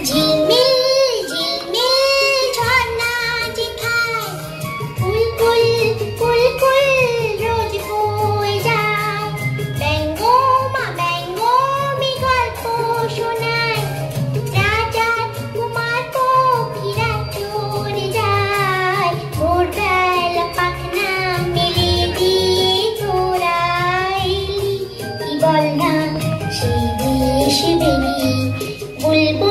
ঝিলমিল ঝিলমিল ঝর্ণা যেথায় কুলকুল কুলকুল রোজ বয়ে যায়। ব্যঙ্গো মা ব্যঙ্গমি গল্প শোনায়, রাজার কুমার পক্ষীরা চড়ে যায়। ভোরবেলা পাখনা মেলে দিয়ে তোরাইলি, কি বল না সেই দেশ বেরি বুলবুল